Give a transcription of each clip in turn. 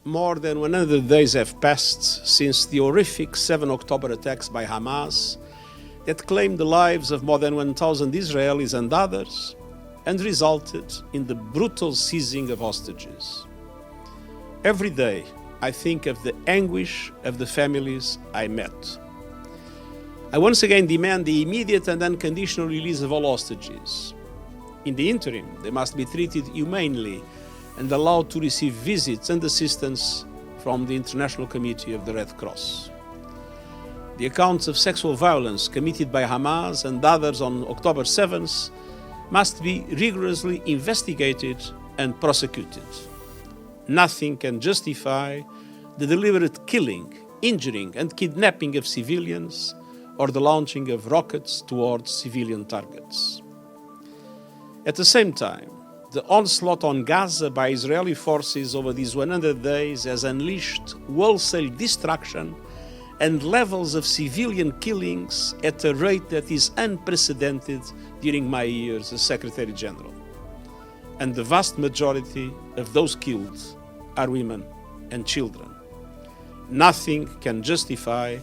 more than 100 days have passed since the horrific 7 October attacks by Hamas that claimed the lives of more than 1,000 Israelis and others and resulted in the brutal seizing of hostages. Every day, I think of the anguish of the families I met. I once again demand the immediate and unconditional release of all hostages. In the interim, they must be treated humanely and allowed to receive visits and assistance from the International Committee of the Red Cross. The accounts of sexual violence committed by Hamas and others on October 7th must be rigorously investigated and prosecuted. Nothing can justify the deliberate killing, injuring, and kidnapping of civilians or the launching of rockets towards civilian targets. At the same time, the onslaught on Gaza by Israeli forces over these 100 days has unleashed wholesale destruction and levels of civilian killings at a rate that is unprecedented during my years as Secretary General. And the vast majority of those killed are women and children. Nothing can justify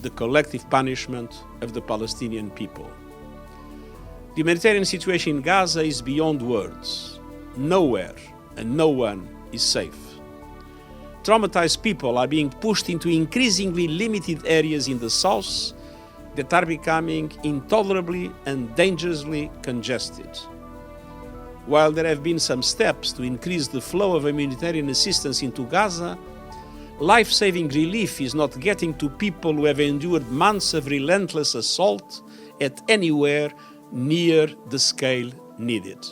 the collective punishment of the Palestinian people. The humanitarian situation in Gaza is beyond words. Nowhere and no one is safe. Traumatized people are being pushed into increasingly limited areas in the south that are becoming intolerably and dangerously congested. While there have been some steps to increase the flow of humanitarian assistance into Gaza, life-saving relief is not getting to people who have endured months of relentless assault at anywhere near the scale needed.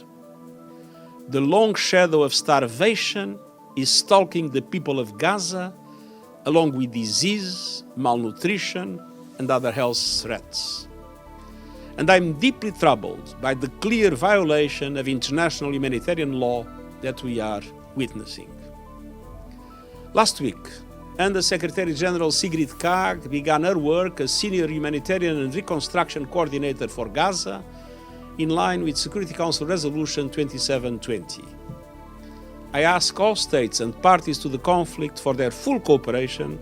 The long shadow of starvation is stalking the people of Gaza, along with disease, malnutrition, and other health threats. And I'm deeply troubled by the clear violation of international humanitarian law that we are witnessing. Last week, Under Secretary General Sigrid Kaag began her work as Senior Humanitarian and Reconstruction Coordinator for Gaza, in line with Security Council Resolution 2720. I ask all states and parties to the conflict for their full cooperation,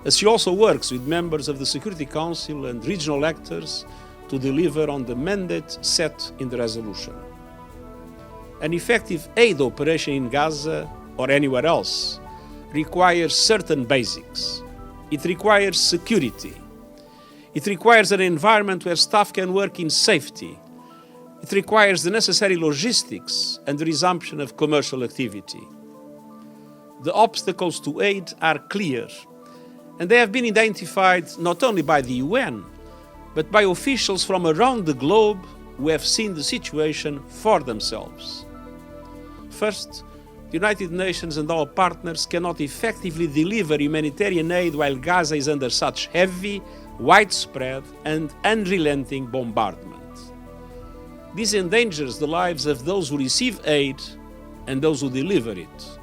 as she also works with members of the Security Council and regional actors to deliver on the mandate set in the resolution. An effective aid operation in Gaza or anywhere else requires certain basics. It requires security. It requires an environment where staff can work in safety. It requires the necessary logistics and the resumption of commercial activity. The obstacles to aid are clear, and they have been identified not only by the UN, but by officials from around the globe who have seen the situation for themselves. First, the United Nations and our partners cannot effectively deliver humanitarian aid while Gaza is under such heavy, widespread, and unrelenting bombardment. This endangers the lives of those who receive aid and those who deliver it.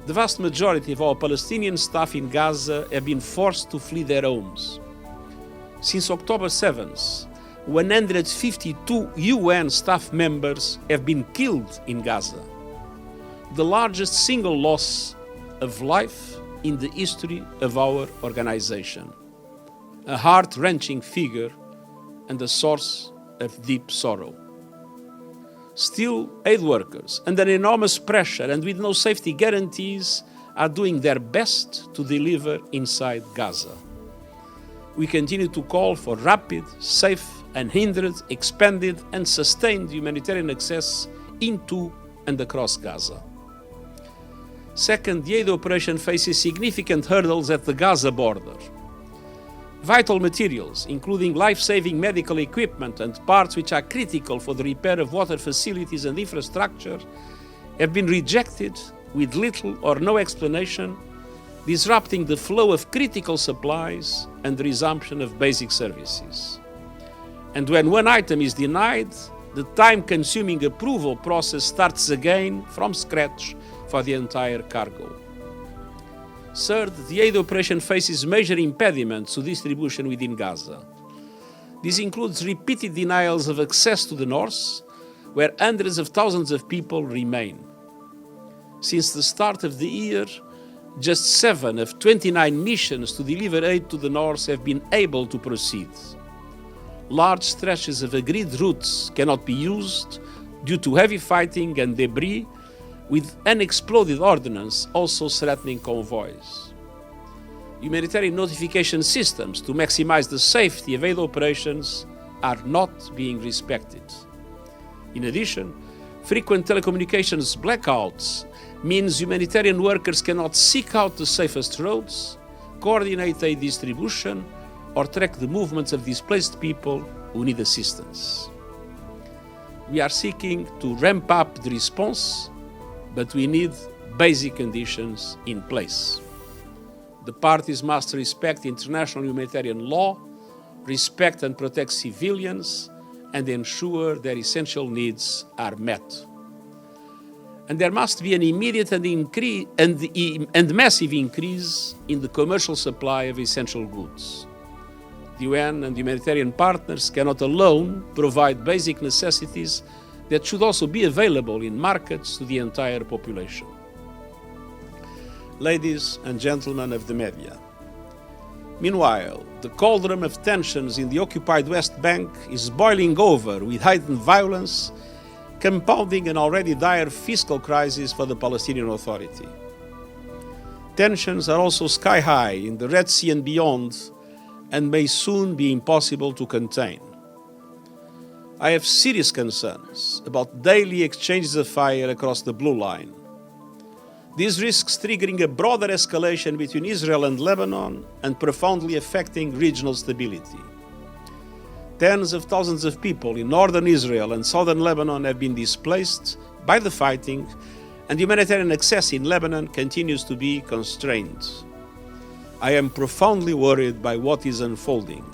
The vast majority of our Palestinian staff in Gaza have been forced to flee their homes. Since October 7th, 152 UN staff members have been killed in Gaza, the largest single loss of life in the history of our organization. A heart-wrenching figure and a source of deep sorrow. Still, aid workers, under enormous pressure and with no safety guarantees, are doing their best to deliver inside Gaza. We continue to call for rapid, safe, unhindered, expanded, and sustained humanitarian access into and across Gaza. Second, the aid operation faces significant hurdles at the Gaza border. Vital materials, including life-saving medical equipment and parts which are critical for the repair of water facilities and infrastructure, have been rejected with little or no explanation, disrupting the flow of critical supplies and the resumption of basic services. And when one item is denied, the time-consuming approval process starts again from scratch for the entire cargo. Third, the aid operation faces major impediments to distribution within Gaza. This includes repeated denials of access to the north, where hundreds of thousands of people remain. Since the start of the year, just 7 of 29 missions to deliver aid to the north have been able to proceed. Large stretches of agreed routes cannot be used due to heavy fighting and debris, with unexploded ordnance also threatening convoys. Humanitarian notification systems to maximize the safety of aid operations are not being respected. In addition, frequent telecommunications blackouts means humanitarian workers cannot seek out the safest roads, coordinate aid distribution, or track the movements of displaced people who need assistance. We are seeking to ramp up the response, but we need basic conditions in place. The parties must respect international humanitarian law, respect and protect civilians, and ensure their essential needs are met. And there must be an immediate and massive increase in the commercial supply of essential goods. The UN and humanitarian partners cannot alone provide basic necessities that should also be available in markets to the entire population. Ladies and gentlemen of the media, meanwhile, the cauldron of tensions in the occupied West Bank is boiling over with heightened violence, compounding an already dire fiscal crisis for the Palestinian Authority. Tensions are also sky high in the Red Sea and beyond, and may soon be impossible to contain. I have serious concerns about daily exchanges of fire across the blue line. This risks triggering a broader escalation between Israel and Lebanon and profoundly affecting regional stability. Tens of thousands of people in northern Israel and southern Lebanon have been displaced by the fighting, and humanitarian access in Lebanon continues to be constrained. I am profoundly worried by what is unfolding.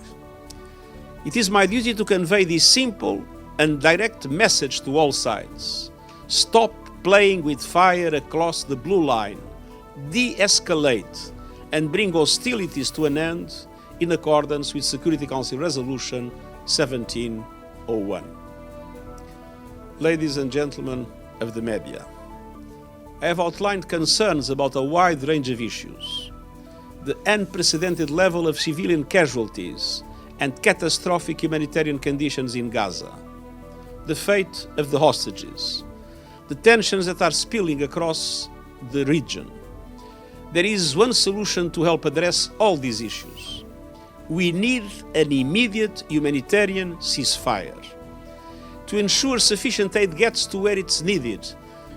It is my duty to convey this simple and direct message to all sides. Stop playing with fire across the blue line, de-escalate, and bring hostilities to an end in accordance with Security Council Resolution 1701. Ladies and gentlemen of the media, I have outlined concerns about a wide range of issues. The unprecedented level of civilian casualties and catastrophic humanitarian conditions in Gaza, the fate of the hostages, the tensions that are spilling across the region. There is one solution to help address all these issues. We need an immediate humanitarian ceasefire to ensure sufficient aid gets to where it's needed,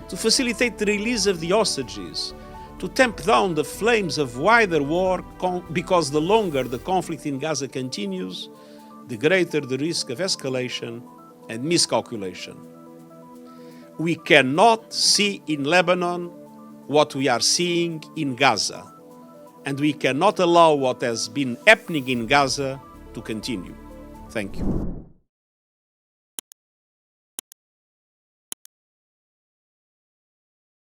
to facilitate the release of the hostages, to tamp down the flames of wider war, because the longer the conflict in Gaza continues, the greater the risk of escalation and miscalculation. We cannot see in Lebanon what we are seeing in Gaza, and we cannot allow what has been happening in Gaza to continue. Thank you.